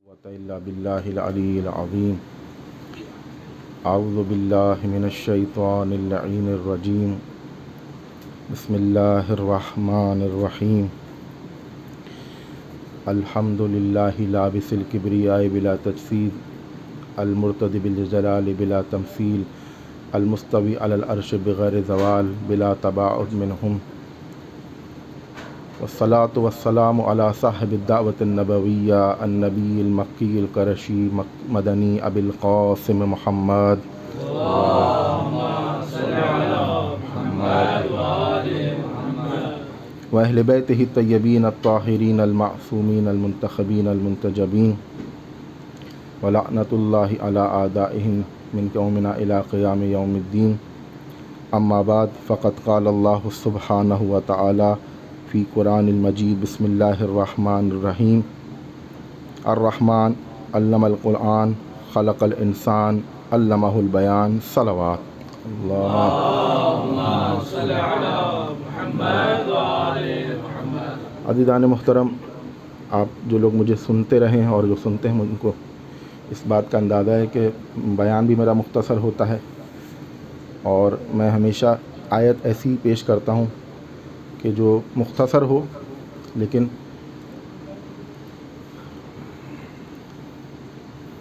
इल्ला बिल्लाहिल अलीय्यिल अज़ीम। अऊज़ु बिल्लाहि मिनश शैतानिर लईनिर रजीम। बिस्मिल्लाहिर रहमानिर रहीम। अल्हम्दुलिल्लाहि लाबिसिल किब्रियाइ बिला तजसीद, अल मुर्तदि बिल जलाल बिला तमसील, अल मुस्तवी अलल अर्श बिग़ैर ज़वाल बिला तबाउद मिनहुम। वस्सलातु वस्सलामु अला साहिबिद दावतिन नबविय्या अन्नबिय्यिल मक्किय्यिल क़ुरशी मदनी अबिल क़ासिम मुहम्मद व अहले बैतिही तय्यबीन अत्ताहिरीन अल-मासूमीन अल-मुंतखबीन अल-मुंतजबीन व लअनतुल्लाहि अला आदाइहिम मिन यौमिना इला क़ियाम यौमिद्दीन। अम्मा बाद फ़क़द क़ाल अल्लाहु सुब्हानहु व तआला फ़ी क़ुरानिल मजीद। बिस्मिल्लाहिर रहमानिर रहीम। अर्रहमान अल्लमल क़ुरआन ख़लक़ल इंसान अल्लमहुल बयान। सलवात अज़ीज़ान मुहतरम, आप जो लोग मुझे सुनते रहे हैं और जो सुनते हैं उनको इस बात का अंदाज़ा है कि बयान भी मेरा मुख्तसर होता है और मैं हमेशा आयत ऐसी ही पेश करता हूँ कि जो मुख्तसर हो लेकिन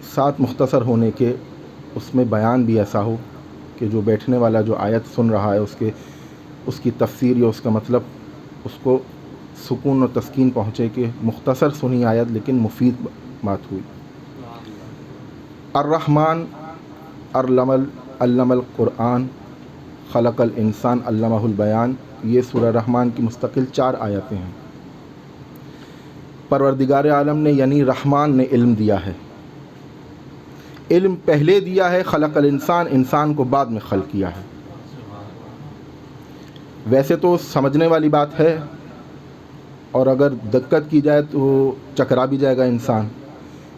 साथ मुख्तसर होने के उसमें बयान भी ऐसा हो कि जो बैठने वाला जो आयत सुन रहा है उसकी तफसीर या उसका मतलब उसको सुकून और तस्कीन पहुँचे कि मुख्तसर सुनी आयत लेकिन मुफीद बात हुई। अर्रहमान अल्लमल क़ुरआन ख़लक़ल इंसान अल्लमहुल बयान। ये सूरह रहमान की मुस्तकिल 4 आयतें हैं। परवरदिगार आलम ने यानी रहमान ने इल्म दिया है। इल्म पहले दिया है, ख़लक़ल इंसान, इंसान को बाद में खल्क़ किया है। वैसे तो समझने वाली बात है और अगर दिक्कत की जाए तो चकरा भी जाएगा इंसान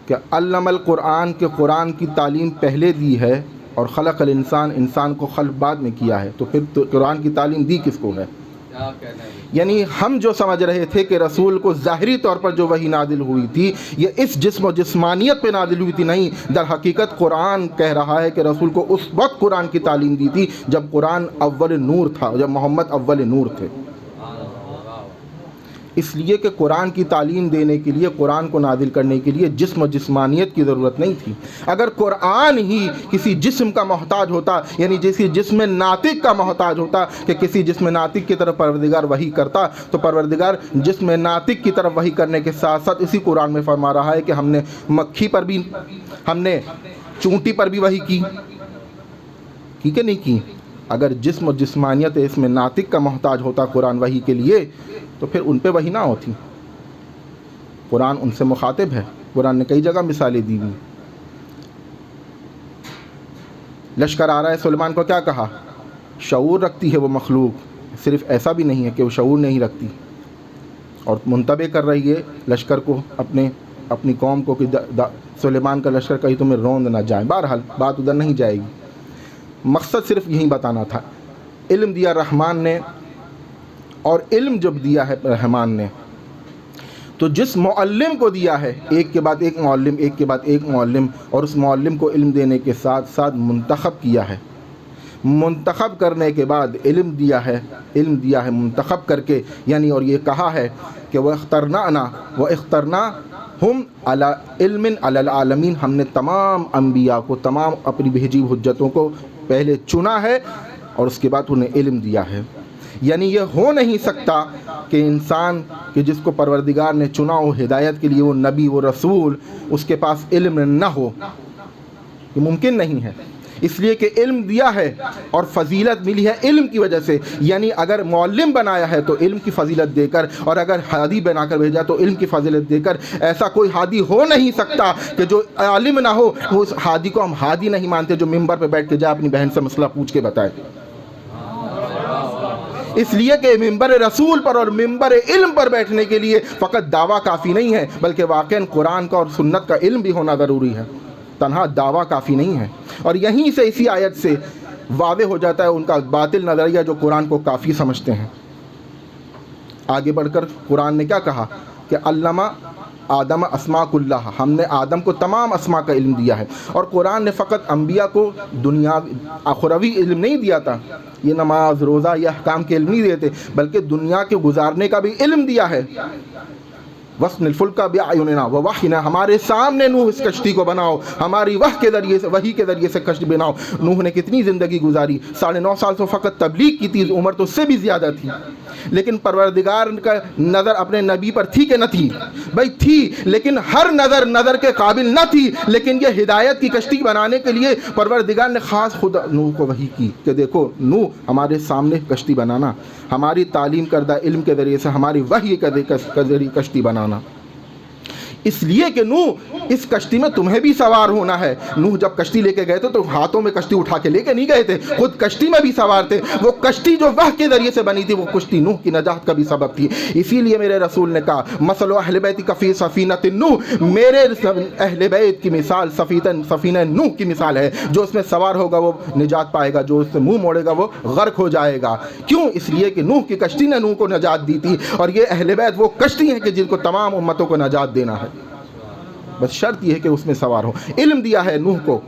कि अल्लमल क़ुरआन के कुरान की तालीम पहले दी है और ख़लक़ल इंसान, इंसान को खल्क़ बाद में किया है, तो फिर तो कुरान की तालीम दी किसको है? यानी हम जो समझ रहे थे कि रसूल को ज़ाहिरी तौर पर जो वही नादिल हुई थी ये इस जिस्म और जिस्मानियत पे नादिल हुई थी, नहीं, दर हकीकत कुरान कह रहा है कि रसूल को उस वक्त कुरान की तालीम दी थी जब कुरान अव्वल नूर था, जब मोहम्मद अव्वल नूर थे। इसलिए कि कुरान की तालीम देने के लिए, कुरान को नादिल करने के लिए जिस्म और जिस्मानियत की ज़रूरत नहीं थी। अगर कुरान ही किसी जिस्म का मोहताज होता, यानी किसी जिस्म नातिक का मोहताज होता कि किसी जिस्म नातिक की तरफ परवरदिगार वही करता, तो परवरदिगार जिस्म नातिक की तरफ वही करने के साथ साथ इसी कुरान में फरमा रहा है कि हमने मक्खी पर भी, हमने चूंटी पर भी वही की है नहीं की। अगर जिस्म और जिस्मानियत इसमें नातिक का मोहताज होता कुरान वही के लिए तो फिर उन पे वही ना होती। कुरान उनसे मुखातिब है। कुरान ने कई जगह मिसालें दी हुई। लश्कर आ रहा है, सुलेमान को क्या कहा? शऊर रखती है वो मखलूक। सिर्फ ऐसा भी नहीं है कि वो शऊर नहीं रखती और मुंतबे कर रही है लश्कर को, अपनी कौम को कि सुलेमान का लश्कर कहीं तुम्हें रौंद ना जाए। बहरहाल बात उधर नहीं जाएगी। मकसद सिर्फ यही बताना था। इल्म दिया रहमान ने, और इल्म जब दिया है रहमान ने तो जिस मुअल्लिम को दिया है, एक के बाद एक मुअल्लिम, एक के बाद एक मुअल्लिम, और उस मुअल्लिम को इल्म देने के साथ साथ मुंतखब किया है। मुंतखब करने के बाद इल्म दिया है मुंतखब करके, यानी और ये कहा है कि वह इख्तरना हम अला इल्मिन अलल आलमीन। हमने तमाम अम्बिया को, तमाम अपनी भेजी हुज्जतों को पहले चुना है और उसके बाद उन्हें इल्म दिया है। यानी ये हो नहीं सकता कि इंसान कि जिसको परवरदिगार ने चुना हो हिदायत के लिए, वो नबी, वो रसूल, उसके पास इल्म न हो, ये मुमकिन नहीं है। इसलिए कि इल्म दिया है और फजीलत मिली है इल्म की वजह से। यानी अगर मुअल्लिम बनाया है तो इल्म की फजीलत देकर, और अगर हादी बनाकर भेजा तो इल्म की फजीलत देकर। ऐसा कोई हादी हो नहीं सकता कि जो आलिम ना हो, वो उस हादी को हम हादी नहीं मानते जो मिंबर पर बैठ के जाए अपनी बहन से मसला पूछ के बताए। इसलिए कि मिंबर रसूल पर और मिंबर इल्म पर बैठने के लिए फ़कत दावा काफ़ी नहीं है, बल्कि वाक़ई कुरान का और सुन्नत का इल्म भी होना ज़रूरी है। तन्हा दावा काफ़ी नहीं है। और यहीं से, इसी आयत से वाज़े हो जाता है उनका बातिल नज़रिया जो कुरान को काफ़ी समझते हैं। आगे बढ़कर कुरान ने क्या कहा कि अल्लमा आदम अस्माकुल्लाह, हमने आदम को तमाम अस्मा का इल्म दिया है। और कुरान ने फ़कत अम्बिया को दुनिया आखिरवी इल्म नहीं दिया था, ये नमाज रोज़ा या अहकाम के इल्म नहीं देते, बल्कि दुनिया के गुजारने का भी इल्म दिया है। वस्निल फुल्का बिअयुनिना व वहीना, हमारे सामने नूह इस कश्ती को बनाओ, हमारी वही के ज़रिए से कश्ती बनाओ। नूह ने कितनी ज़िंदगी गुजारी, 9.5 साल तो फ़कत तबलीग की थी, उम्र तो उससे भी ज़्यादा थी, लेकिन परवरदिगार का नज़र अपने नबी पर थी कि न थी? भाई थी, लेकिन हर नज़र के काबिल न थी। लेकिन ये हिदायत की कश्ती बनाने के लिए परवरदिगार ने ख़ास खुद नूह को वही की कि देखो नूह, हमारे सामने कश्ती बनाना, हमारी तालीम करदा इल्म के ज़रिए से, हमारी वही के ज़रिए कश्ती बनाना, इसलिए कि नूह इस कश्ती में तुम्हें भी सवार होना है। नूह जब कश्ती लेके गए थे तो हाथों में कश्ती उठा के लेके नहीं गए थे, खुद कश्ती में भी सवार थे। वो कश्ती जो वह के ज़रिए से बनी थी, वो कश्ती नूह की नजात का भी सबब थी। इसीलिए मेरे रसूल ने कहा मसलो अहले बैत का फी सफीनत नूह, मेरे अहले बैत की मिसाल सफीना नूह की मिसाल है। जो उसमें सवार होगा वो निजात पाएगा, जो उससे मुँह मोड़ेगा वो गर्क हो जाएगा। क्यों? इसलिए कि नूह की कश्ती ने नूह को नजात दी थी, और ये अहले बैत वो कश्ती है कि जिनको तमाम उम्मतों को नजात देना है। बस शर्त यह है कि उसमें सवार हो। इल्म दिया है नूह को,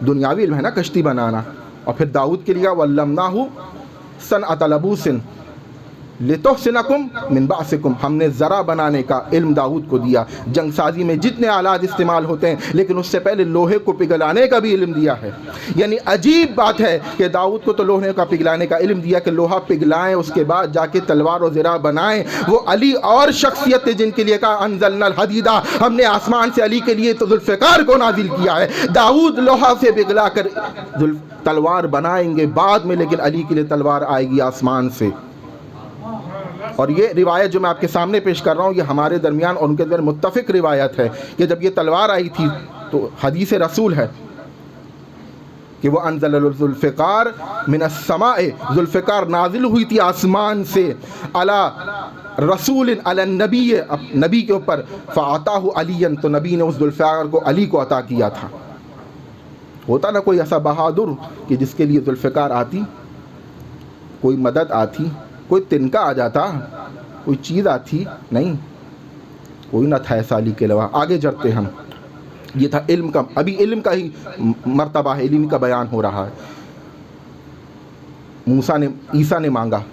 दुनियावी इल्म है ना कश्ती बनाना। और फिर दाऊद के लिए वल्लमनाहु सनअत लबूसिन लितुहसिनकुम मिन बासिकुम, हमने ज़रा बनाने का इल्म दाऊद को दिया। जंगसाजी में जितने आलात इस्तेमाल होते हैं, लेकिन उससे पहले लोहे को पिघलाने का भी इल्म दिया है। यानी अजीब बात है कि दाऊद को तो लोहे का पिघलाने का इल्म दिया कि लोहा पिघलाएं, उसके बाद जाके तलवार और ज़रा बनाएं। वो अली और शख्सियत थे जिनके लिए कहा अंज़लनल हदीदा, हमने आसमान से अली के लिए तो जुल्फ़िकार को नाजिल किया है। दाऊद लोहा से पिघला कर तलवार बनाएंगे बाद में, लेकिन अली के लिए तलवार आएगी आसमान से। और ये रिवायत जो मैं आपके सामने पेश कर रहा हूँ, ये हमारे दरमियान और उनके दरमियान मुत्तफ़िक रिवायत है कि जब ये तलवार आई थी तो हदीस रसूल है कि वो अनज़ल ज़ुल्फ़िकार मिनस समाए, ज़ुल्फ़िकार नाजिल हुई थी आसमान से, अला रसूल अला नबी, नबी के ऊपर, फ़अताहु अलियन, तो नबी ने उस ज़ुल्फ़िकार को अली को अता किया था। होता ना कोई ऐसा बहादुर कि जिसके लिए ज़ुल्फ़िकार आती, कोई मदद आती, कोई तिनका आ जाता, कोई चीज़ आती, नहीं, कोई ना था ऐसा अली के अलावा। आगे चलते हम, ये था इल्म का, अभी इल्म का ही मर्तबा है, इल्म का बयान हो रहा है। ईसा ने मांगा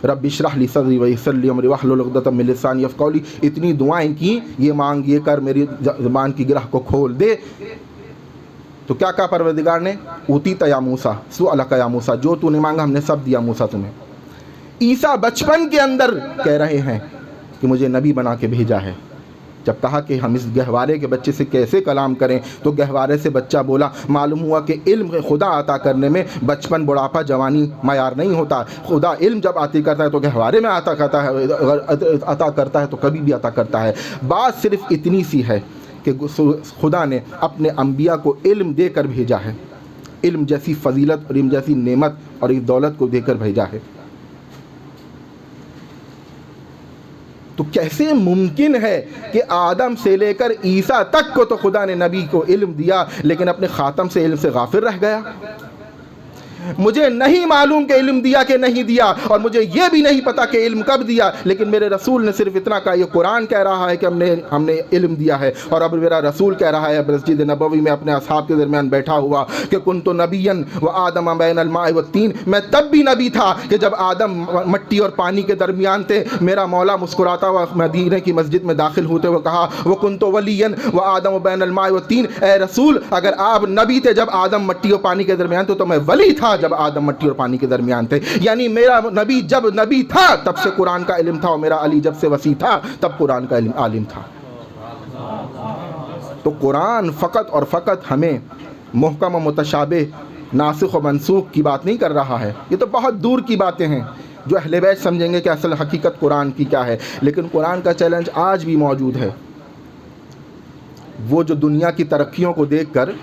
रब्बि इश्रह ली सदरी वयस्सिर ली अमरी वहलुल उक़दतम मिन लिसानी यफ़क़हू क़ौली, इतनी दुआएं की, ये मांग ये कर, मेरी ज़बान की गिरह को खोल दे। तो क्या कहा परवरदिगार ने? ऊतीता या मूसा सुअलका या मूसा, जो तूने मांगा हमने सब दिया मूसा तुम्हें। ईसा बचपन के अंदर कह रहे हैं कि मुझे नबी बना के भेजा है। जब कहा कि हम इस गहवारे के बच्चे से कैसे कलाम करें, तो गहवारे से बच्चा बोला। मालूम हुआ कि इल्म खुदा अता करने में बचपन, बुढ़ापा, जवानी मायार नहीं होता। खुदा इल्म जब आती करता है तो गहवारे में अता करता है, अता करता है तो कभी भी अता करता है। बात सिर्फ इतनी सी है कि खुदा ने अपने अम्बिया को इल्म देकर भेजा है, इल्म जैसी फजीलत और इल्म जैसी नेमत और इस दौलत को देकर भेजा है। तो कैसे मुमकिन है कि आदम से लेकर ईसा तक को तो खुदा ने नबी को इल्म दिया, लेकिन अपने ख़ातम से इल्म से गाफिल रह गया? मुझे नहीं मालूम कि इल्म दिया कि नहीं दिया, और मुझे ये भी नहीं पता कि इल्म कब दिया, लेकिन मेरे रसूल ने सिर्फ इतना कहा, ये कुरान कह रहा है कि हमने इल्म दिया है। और अब मेरा रसूल कह रहा है मस्जिद नबवी में अपने असहाब के दरमियान बैठा हुआ कि कुन्तु नबिय्यन व आदम बैनल माए व तीन, मैं तब भी नबी था कि जब आदम मट्टी और पानी के दरमियान थे। मेरा मौला मुस्कुराता हुआ मदीने की मस्जिद में दाखिल होते हुए कहा वो कुन्तु वलियन व आदम बैनल माए व तीन, ए रसूल अगर आप नबी थे जब आदम मट्टी और पानी के दरमियान थे, तो मैं वली था जब आदम मट्टी और पानी के दरमियान थे। यानी मेरा नबी जब नबी था तब से कुरान का इल्म था, और मेरा अली जब से वसी था तब कुरान का इल्म आलिम था। तो कुरान फ़कत और फ़कत हमें मुहकम व मुतशाबिह, नासिख व मनसूख की बात नहीं कर रहा है। ये तो बहुत दूर की बातें हैं जो अहले बैत समझेंगे कि असल हकीकत कुरान की क्या है। लेकिन कुरान का चैलेंज आज भी मौजूद है। वो जो दुनिया की तरक्कियों को देखकर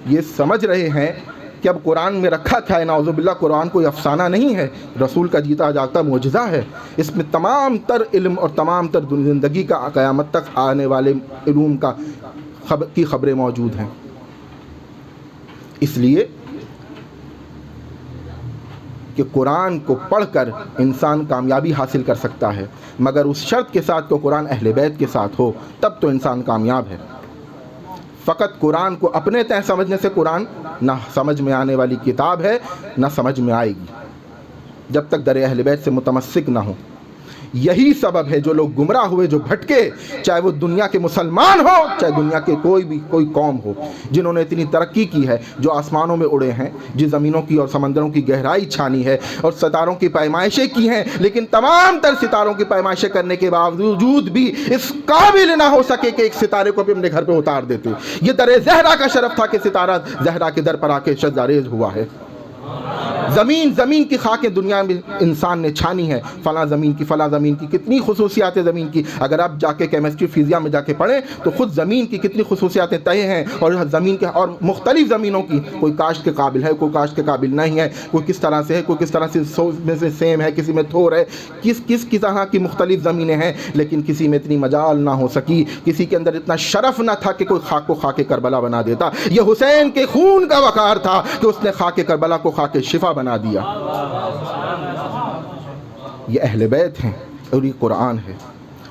ये समझ रहे हैं कि अब कुरान में रखा क्या है, नाउज़ुबिल्लाह, कुरान कोई अफसाना नहीं है, रसूल का जीता जागता मुअजिज़ा है। इसमें तमाम तर इल्म और तमाम तर ज़िंदगी का क़यामत तक आने वाले इल्म की ख़बरें मौजूद हैं। इसलिए कि कुरान को पढ़कर इंसान कामयाबी हासिल कर सकता है, मगर उस शर्त के साथ कि कुरान अहले बैत के साथ हो, तब तो इंसान कामयाब है। फ़कत कुरान को अपने तय समझने से कुरान ना समझ में आने वाली किताब है, ना समझ में आएगी जब तक दर अहले बैत से मुतमस्सिक ना हो। यही सबब है जो लोग गुमराह हुए, जो भटके, चाहे वो दुनिया के मुसलमान हो, चाहे दुनिया के कोई कौम हो, जिन्होंने इतनी तरक्की की है, जो आसमानों में उड़े हैं, जिस ज़मीनों की और समंदरों की गहराई छानी है और सितारों की पैमाइशें की हैं, लेकिन तमाम तर सितारों की पैमाइशें करने के बावजूद भी इस काबिल ना हो सके कि एक सितारे को भी अपने घर पर उतार देते। ये दर ज़हरा का शरफ था कि सितारा ज़हरा के दर पर आके शज़ारेज़ हुआ है। ज़मीन की खाकें दुनिया में इंसान ने छानी है, फ़लाँ ज़मीन की कितनी खुसूसियात है ज़मीन की। अगर आप जाके केमिस्ट्री फिज़िया में जाके पढ़ें तो ख़ुद ज़मीन की कितनी खुसूसियातें तय हैं, और ज़मीन के और मुख्तलिफ़ ज़मीनों की, कोई काश्त के काबिल है, कोई काश्त के काबिल नहीं है, कोई किस तरह से है, कोई किस तरह से में से सेम है, किसी में थोर है, किस तरह की मुख्तलिफ़ ज़मीनें हैं, लेकिन किसी में इतनी मजाल ना हो सकी, किसी के अंदर इतना शरफ़ ना था कि कोई खाक को खाके करबला बना देता। यह हुसैन के खून का वक़ार था कि उसने खाके करबला को खाके शिफा बना दिया। ये अहले बैत हैं और ये कुरान है।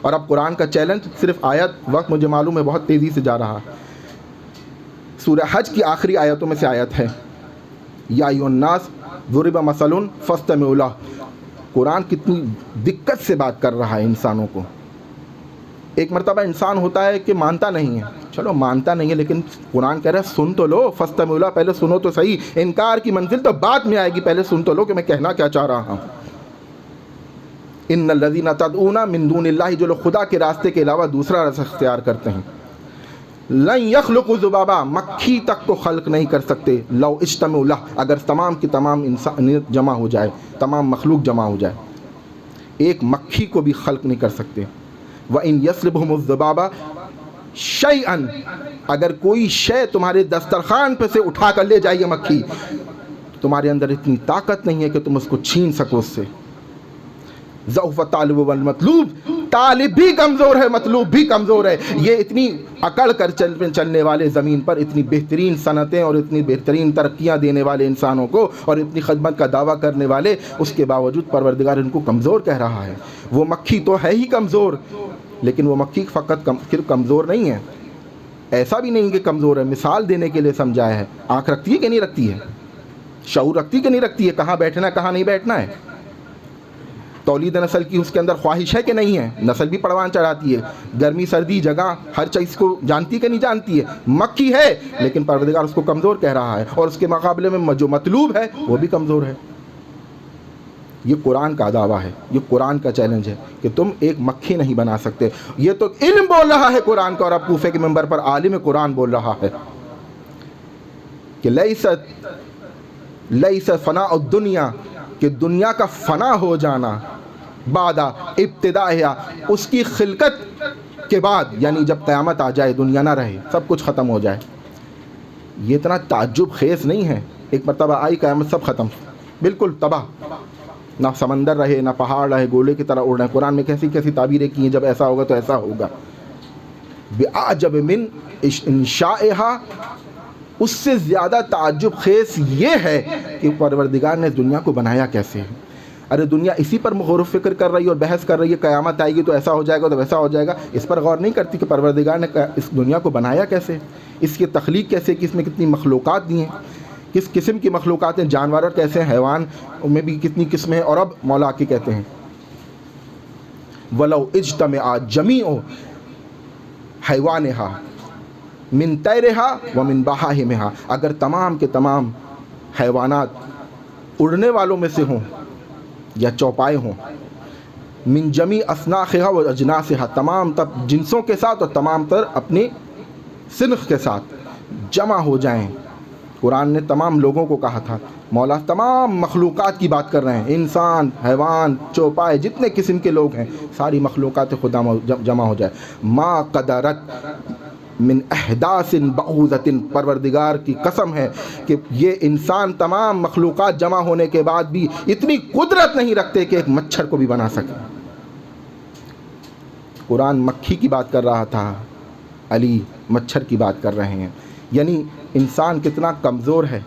और अब कुरान का चैलेंज सिर्फ आयत, वक्त मुझे मालूम है बहुत तेज़ी से जा रहा है, सूरह हज की आखिरी आयतों में से आयत है, या अय्युहन्नास ज़ुरिब मसलुन फस्तमिऊ लह। कुरान कितनी दिक्कत से बात कर रहा है इंसानों को। एक मरतबा इंसान होता है कि मानता नहीं है, चलो मानता नहीं है, लेकिन कुरान कह रहा है सुन तो लो, फस्तमिऊ लह, पहले सुनो तो सही। इनकार की मंजिल तो बाद में आएगी, पहले सुन तो लो कि मैं कहना क्या चाह रहा हूँ। इन्नल्लज़ीना तदऊना मिन दूनिल्लाहि, जो लोग खुदा के रास्ते के अलावा दूसरा रास्ता इख्तियार करते हैं, लन यख्लुक़ु ज़ुबाबा, मक्खी तक को खल्क नहीं कर सकते, लौ इज्तमऊ लह, अगर तमाम की तमाम इंसानियत जमा हो जाए, तमाम मखलूक जमा हो जाए, एक मक्खी को भी खल्क नहीं कर सकते। व इन यसलिबहुमुज़ ज़ुबाबा शैअन, अगर कोई शय तुम्हारे दस्तरखान पे से उठा कर ले जाइए मक्खी, तुम्हारे अंदर इतनी ताकत नहीं है कि तुम उसको छीन सको उससे। ज़ऊफ़ तालिब वल मतलूब, तालिब भी कमज़ोर है, मतलूब भी कमज़ोर है। ये इतनी अकड़ कर चलने वाले ज़मीन पर इतनी बेहतरीन सनतें और इतनी बेहतरीन तरक्कियाँ देने वाले इंसानों को और इतनी खदमत का दावा करने वाले, उसके बावजूद परवरदिगार इनको कमज़ोर कह रहा है। वो मक्खी तो है ही कमज़ोर, लेकिन वो मक्खी फ़कत सिर्फ कमज़ोर नहीं है, ऐसा भी नहीं कि कमज़ोर है, मिसाल देने के लिए समझाया है। आँख रखती है कि नहीं रखती है, शऊर रखती है कि नहीं रखती है, कहाँ बैठना है कहाँ नहीं बैठना है, तौलीद नस्ल की उसके अंदर ख्वाहिश है कि नहीं है, नस्ल भी परवान चढ़ाती है, गर्मी सर्दी जगह हर चीज़ को जानती है कि नहीं जानती है। मक्खी है, लेकिन परवरदिगार उसको कमज़ोर कह रहा है, और उसके मुकाबले में जो मतलूब है वो भी कमज़ोर है। ये कुरान का दावा है, ये कुरान का चैलेंज है कि तुम एक मक्खी नहीं बना सकते। ये तो इल्म बोल रहा है कुरान का, और अब कूफे के मिंबर पर आलिम कुरान बोल रहा है कि लैसा फना और दुनिया, कि दुनिया का फ़ना हो जाना, बादा इब्तिदाइहा, उसकी खिलकत के बाद, यानी जब क़यामत आ जाए, दुनिया ना रहे, सब कुछ ख़त्म हो जाए। ये इतना ताज्जुब खेस नहीं है, एक मरतबा आई क़यामत, सब ख़त्म, बिल्कुल तबाह, ना समंदर रहे, ना पहाड़ रहे, गोले की तरह उड़ रहे। कुरान में कैसी कैसी ताबीरें की हैं, जब ऐसा होगा तो ऐसा होगा। बिआजब मिन इंशाइहा, उससे ज़्यादा ताज्जुब खेस ये है कि परवरदिगार ने दुनिया को बनाया कैसे है। अरे दुनिया इसी पर गौर फ़िक्र कर रही है और बहस कर रही है, क़यामत आएगी तो ऐसा हो जाएगा तो वैसा हो जाएगा, इस पर गौर नहीं करती कि परवरदिगार ने इस दुनिया को बनाया कैसे, इसकी तख्लीक कैसे, कि इसमें कितनी मखलूक़ात दी हैं, किस किस्म की मखलूक़ात हैं, जानवर कैसे हैं, हैवान उनमें भी कितनी किस्में हैं। और अब मौला आके कहते हैं वलौ इज्तमअ जमीउ हैवानहा मिन तैरहा व मिन बहाइमिहा, अगर तमाम के तमाम हैवानात उड़ने वालों में से हों या चौपाए हों, मिन जमी असनाख़हा व अजनासिहा, तमाम तब जिन्सों के साथ और तमाम तर अपनी सिनफ़ के साथ जमा हो जाएं। कुरान ने तमाम लोगों को कहा था, मौला तमाम मखलूक़ात की बात कर रहे हैं, इंसान, हैवान, चौपाए, जितने किस्म के लोग हैं, सारी मखलूक़ात खुदा जमा हो जाए। मा क़दरत मिन अहदासिन बऊज़तिन, परवरदिगार की कसम है कि ये इंसान तमाम मखलूक़ात जमा होने के बाद भी इतनी कुदरत नहीं रखते कि एक मच्छर को भी बना सके। कुरान मक्खी की बात कर रहा था, अली मच्छर की बात कर रहे हैं। यानी इंसान कितना कमज़ोर है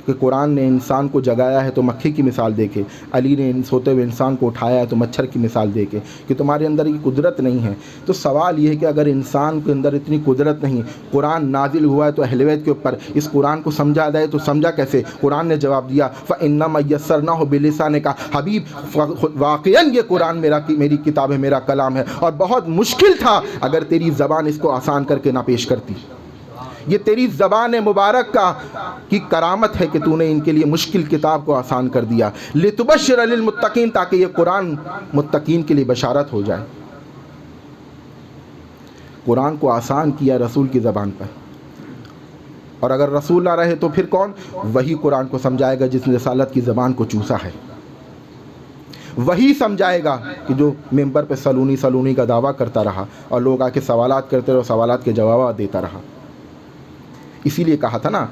कि कुरान ने इंसान को जगाया है तो मक्खी की मिसाल देके, अली ने सोते हुए इंसान को उठाया है तो मच्छर की मिसाल देके, कि तुम्हारे अंदर ये कुदरत नहीं है। तो सवाल ये है कि अगर इंसान के अंदर इतनी कुदरत नहीं, कुरान नाजिल हुआ है तो अहले बैत के ऊपर, इस कुरान को समझा जाए तो समझा कैसे? कुरान ने जवाब दिया फ़इन्नमा यस्सरनाहु बिलिसाने का, हबीब वाक़ियन ये कुरान मेरी किताब है, मेरा कलाम है, और बहुत मुश्किल था अगर तेरी ज़बान इसको आसान करके ना पेश करती। ये तेरी ज़बान मुबारक की करामत है कि तूने इनके लिए मुश्किल किताब को आसान कर दिया। लितुबश्शिर लिल मुत्तकीन, ताकि ये कुरान मुत्तकीन के लिए बशारत हो जाए। कुरान को आसान किया रसूल की ज़बान पर, और अगर रसूल ना रहे तो फिर कौन? वही कुरान को समझाएगा जिसने रसालत की ज़बान को चूसा है। वही समझाएगा कि जो मेंबर पे सलूनी का दावा करता रहा और लोग आके सवालात करते रहे, सवालात के जवाब देता रहा। इसीलिए कहा था ना,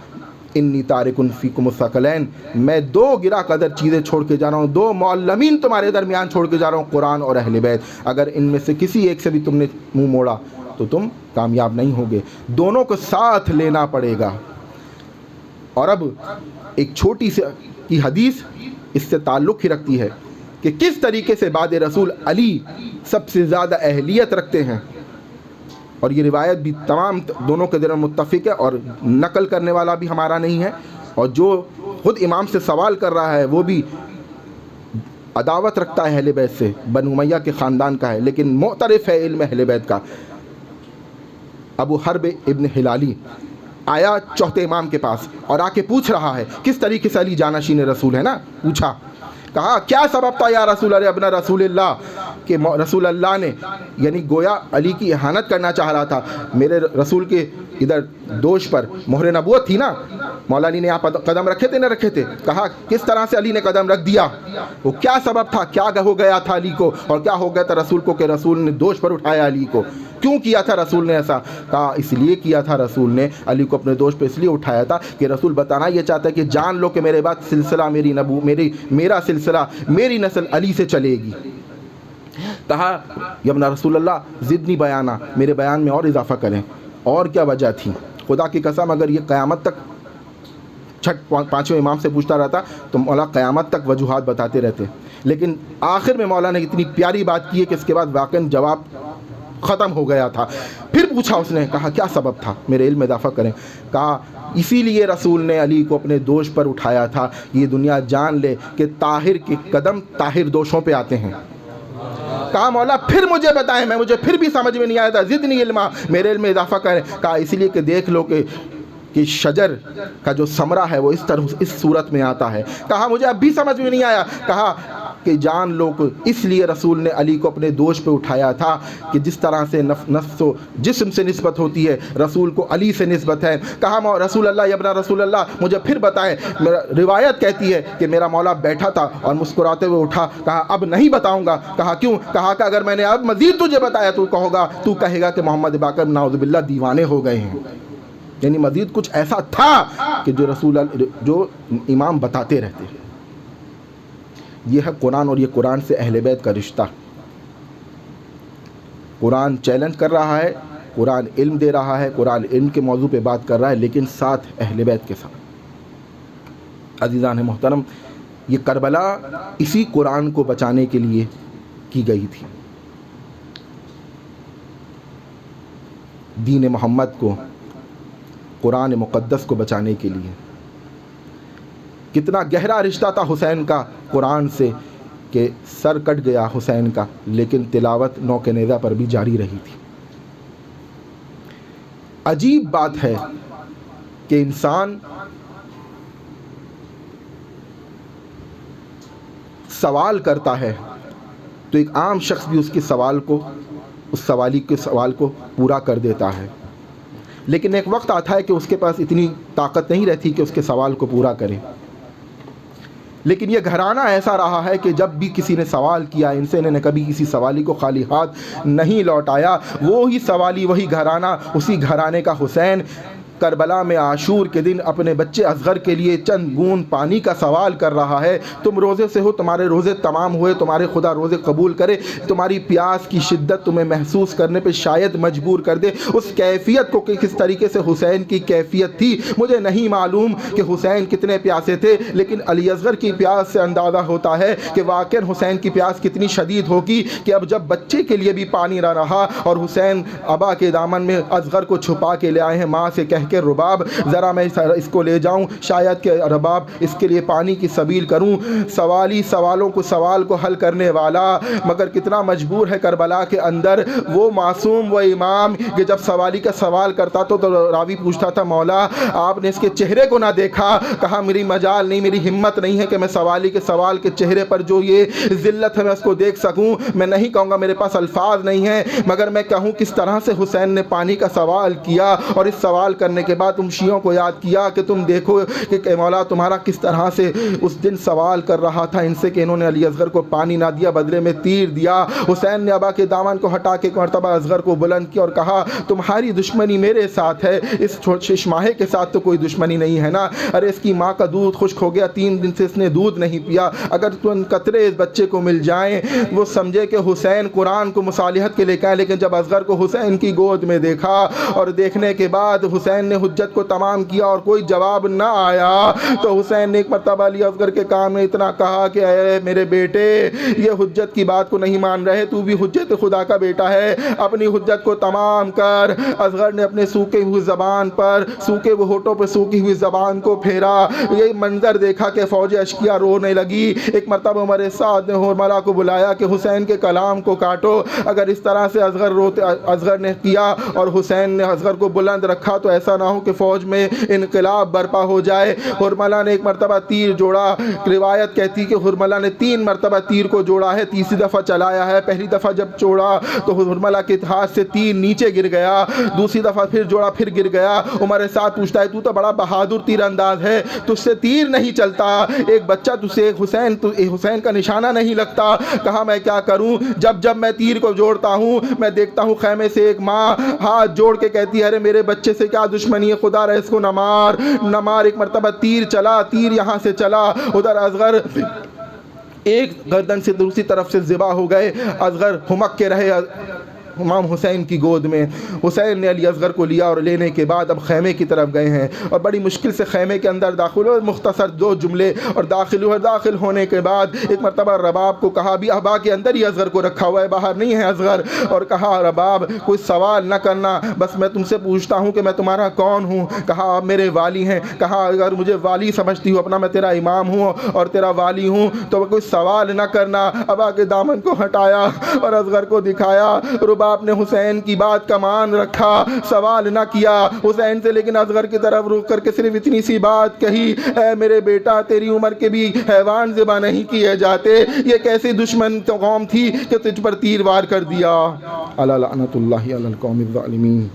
इन्नी तारिकुन फ़ीकुम सकलैन, मैं दो गिरा कदर चीज़ें छोड़ के जा रहा हूँ, दो मौलमीन तुम्हारे दरमियान छोड़ के जा रहा हूँ, कुरान और अहले बैत। अगर इनमें से किसी एक से भी तुमने मुंह मोड़ा तो तुम कामयाब नहीं होगे, दोनों को साथ लेना पड़ेगा। और अब एक छोटी सी की हदीस इससे ताल्लुक़ ही रखती है कि किस तरीके से बाद रसूल अली सबसे ज़्यादा अहलियत रखते हैं, और ये रिवायत भी तमाम दोनों के दरमियान मुत्तफ़िक है, और नकल करने वाला भी हमारा नहीं है, और जो ख़ुद इमाम से सवाल कर रहा है वो भी अदावत रखता है अहले बैत से, बनु उमय्या के ख़ानदान का है, लेकिन मुअतरिफ़ है इल्म अहले बैत का। अबू हर्ब इब्न हिलाली आया चौथे इमाम के पास और आके पूछ रहा है, किस तरीके से अली जानाशीन रसूल है ना, पूछा, कहा क्या सबब था या रसूल अब्ना रसूलल्लाह, कि रसूल अल्लाह ने यानी गोया अली की इहानत करना चाह रहा था। मेरे रसूल के इधर दोष पर मोहर नबूवत थी ना, मौला अली ने यहाँ कदम रखे थे ना रखे थे। कहा किस तरह से अली ने कदम रख दिया, वो क्या सबब था, क्या हो गया था अली को, और क्या हो गया था रसूल को कि रसूल ने दोष पर उठाया अली को, क्यों किया था रसूल ने ऐसा? कहा इसलिए किया था रसूल ने अली को अपने दोष पर इसलिए उठाया था कि रसूल बताना ये चाहता है कि जान लो कि मेरे बाद सिलसिला मेरा सिलसिला मेरी नस्ल अली से चलेगी। कहा यब्ना रसूलल्लाह ज़िदनी बयाना, मेरे बयान में और इजाफ़ा करें। और क्या वजह थी? खुदा की कसम अगर ये क़यामत तक पाँचवें इमाम से पूछता रहता तो मौला क़यामत तक वजूहात बताते रहते, लेकिन आखिर में मौला ने इतनी प्यारी बात की है कि इसके बाद वाक़ई जवाब ख़त्म हो गया था। फिर पूछा उसने, कहा क्या सबब था, मेरे इल्म में इजाफ़ा करें। कहा इसीलिए रसूल ने अली को अपने दोष पर उठाया था, ये दुनिया जान ले कि ताहिर के कदम ताहिर दोषों पे आते हैं। कहा मौला फिर मुझे बताएं, मुझे फिर भी समझ में नहीं आया था, ज़िदनी इल्मा, मेरे इल्म में इजाफ़ा करें। कहा इसलिए कि देख लो कि शजर का जो समरा है वो इस तरह इस सूरत में आता है। कहा मुझे अब भी समझ में नहीं आया। कहा कि जान लो इसलिए रसूल ने अली को अपने दोष पे उठाया था कि जिस तरह से नफ्स व जिस्म से निस्बत होती है, रसूल को अली से निस्बत है। कहा रसूल अल्लाह यब्ना रसूल अल्लाह मुझे फिर बताएं। मेरा रिवायत कहती है कि मेरा मौला बैठा था और मुस्कुराते हुए उठा। कहा अब नहीं बताऊंगा। कहा क्यों? कहा कि अगर मैंने अब मज़ीद तुझे बताया तू कहेगा कि मोहम्मद बाकर नाउज़ुबिल्लाह दीवाने हो गए हैं। यानी मज़ीद कुछ ऐसा था कि जो इमाम बताते रहते। ये है कुरान, और ये कुरान से अहले बैत का रिश्ता। कुरान चैलेंज कर रहा है, कुरान इल्म दे रहा है, कुरान इल्म के मौजू पे बात कर रहा है, लेकिन साथ अहले बैत के साथ। अज़ीज़ान मोहतरम, ये करबला इसी कुरान को बचाने के लिए की गई थी। दीन मोहम्मद को, कुरान मुक़द्दस को बचाने के लिए। कितना गहरा रिश्ता था हुसैन का कुरान से कि सर कट गया हुसैन का, लेकिन तिलावत नौके नेज़ा पर भी जारी रही थी। अजीब बात है कि इंसान सवाल करता है तो एक आम शख्स भी उसके सवाल को, उस सवाली के सवाल को पूरा कर देता है, लेकिन एक वक्त आता है कि उसके पास इतनी ताकत नहीं रहती कि उसके सवाल को पूरा करे। लेकिन यह घराना ऐसा रहा है कि जब भी किसी ने सवाल किया, इनसे ने कभी किसी सवाली को खाली हाथ नहीं लौटाया। वो ही सवाली, वही घराना, उसी घराने का हुसैन करबला में आशूर के दिन अपने बच्चे असगर के लिए चंद बूंद पानी का सवाल कर रहा है। तुम रोज़े से हो, तुम्हारे रोज़े तमाम हुए, तुम्हारे खुदा रोज़े कबूल करे, तुम्हारी प्यास की शिद्दत तुम्हें महसूस करने पे शायद मजबूर कर दे। उस कैफियत को कि किस तरीके से हुसैन की कैफियत थी मुझे नहीं मालूम कि हुसैन कितने प्यासे थे, लेकिन अली असगर की प्यास से अंदाज़ा होता है कि वाक़ई हुसैन की प्यास कितनी शदीद होगी कि अब जब बच्चे के लिए भी पानी ना रहा और हुसैन अबा के दामन में असगर को छुपा के ले आए हैं, माँ से कह के रुबाब ज़रा मैं इसको ले जाऊँ, शायद कि रबाब इसके लिए पानी की सबील करूँ। सवाली सवालों को सवाल को हल करने वाला मगर कितना मजबूर है करबला के अंदर वो मासूम व इमाम कि जब सवाली का सवाल करता तो रावी पूछता था मौला आपने इसके चेहरे को ना देखा? कहा मेरी मजाल नहीं, मेरी हिम्मत नहीं है कि मैं सवाली के सवाल के चेहरे पर जो ये ज़िल्लत है मैं उसको देख सकूं। मैं नहीं कहूँगा, मेरे पास अल्फाज नहीं है, मगर मैं कहूँ किस तरह से हुसैन ने पानी का सवाल किया और इस सवाल करने के बाद तुम शियों को याद किया कि तुम देखो कि मौला तुम्हारा किस तरह से उस दिन सवाल कर रहा था इनसे कि इन्होंने अली असगर को पानी ना दिया, बदले में तीर दिया। हुसैन ने अबा के दामन को हटा के एक मरतबा असगर को बुलंद किया और कहा तुम्हारी दुश्मनी मेरे साथ है, इस शिशमाहे के साथ तो कोई दुश्मनी नहीं है ना? अरे इसकी माँ का दूध खुश्क हो गया, 3 दिन से इसने दूध नहीं पिया, अगर तुम कतरे इस बच्चे को मिल जाएं। वो समझे कि हुसैन कुरान को मुसालिहत के लेकर आए, लेकिन जब असगर को हुसैन की गोद में देखा और देखने के बाद हुसैन ने हुज्जत को तमाम किया और कोई जवाब ना आया तो हुसैन ने एक मरतबा अली असगर के कान में इतना कहा कि मेरे बेटे ये हुज्जत की बात को नहीं मान रहे, तू भी हुज्जत खुदा का बेटा है, अपनी हुज्जत को तमाम कर। असगर ने अपने सूखे हुई ज़बान पर, सूखे हुए होठों पर सूखी हुई ज़बान को फेरा। ये मंजर देखा कि फ़ौज अशकिया रोने लगी। एक मरतबा उमर साद ने हुरमला को बुलाया कि हुसैन के कलाम को काटो। अगर इस तरह से असगर ने किया और हुसैन ने असगर को बुलंद रखा तो ऐसा ना हो कि फ़ौज में इनकलाब बर्पा हो जाए। हुरमला ने एक मरतबा तीर जोड़ा। रिवायत कहती कि हुरमला ने 3 मरतबा तीर को जोड़ा है, तीसरी दफ़ा चलाया है। पहली दफ़ा जब जोड़ा तो हुरमला के हाथ से तीर नीचे गिर गया, दूसरी दफ़ा फिर जोड़ा, फिर गिर गया। उमर साद पूछता है तू तो बड़ा बहादुर तीरंदाज है, तुझसे तीर नहीं चलता, एक बच्चा तुझसे हुसैन का निशाना नहीं लगता। कहा मैं क्या करूं? जब जब मैं तीर को जोड़ता हूं मैं देखता हूं खैमे से एक माँ हाथ जोड़ के कहती है अरे मेरे बच्चे से क्या दुश्मनी है, खुदा रहे इसको न मार। एक मरतबा तीर चला, तीर यहाँ से चला, उधर असगर एक गर्दन से दूसरी तरफ से ज़िबा हो गए। असगर हुमक के रहे इमाम हुसैन की गोद में। हुसैन ने अली असगर को लिया और लेने के बाद अब खैमे की तरफ गए हैं और बड़ी मुश्किल से खैमे के अंदर दाखिल हुए। मुख्तसर 2 जुमले और दाखिल होने के बाद एक मरतबा रबाब को कहा, भी अबा के अंदर ही असगर को रखा हुआ है, बाहर नहीं है असगर, और कहा रबाब कोई सवाल न करना, बस मैं तुमसे पूछता हूँ कि मैं तुम्हारा कौन हूँ? कहा आप मेरे वाली हैं। कहा अगर मुझे वाली समझती हो अपना, मैं तेरा इमाम हूँ और तेरा वाली हूँ, तो कोई सवाल न करना। अबा के दामन को हटाया और असगर को दिखाया। आपने हुसैन की बात का मान रखा, सवाल ना किया हुसैन से, लेकिन असगर की तरफ रुक करके सिर्फ इतनी सी बात कही, ऐ मेरे बेटा तेरी उम्र के भी हैवान ज़िबा नहीं किए जाते, ये कैसी दुश्मन कौम थी कि तुझ पर तीर वार कर दिया। अला लअनतुल्लाहि अलल कौमिज़ ज़ालिमीन।